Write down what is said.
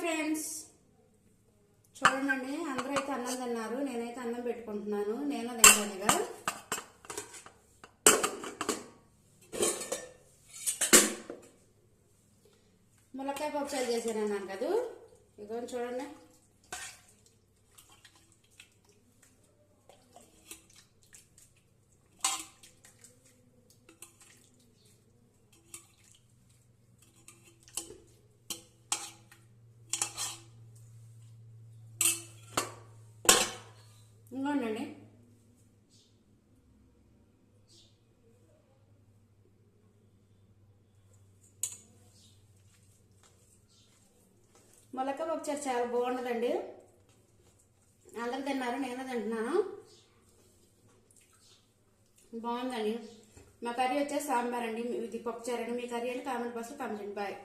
Friends, చూడండి అందరూ అయితే అన్నం తిన్నారు. నేనైతే అన్నం పెట్టుకుంటున్నాను. నేను తింటానుగా. ములక్కాయ పప్పుచారు చేశాను అన్నాను కదా, ఇదిగో చూడండి. ఇంకోండి, ములక్కాయ పప్పుచారు చాలా బాగుంటుందండి. అందరు తిన్నారు, నేను తింటున్నాను. బాగుందండి. మా కర్రీ వచ్చేసి సాంబార్ అండి, ఇది పప్పుచారు అండి. మీ కర్రీ అంటే కామెంట్ బాక్స్లో కామెంట్ చేయండి. బాయ్.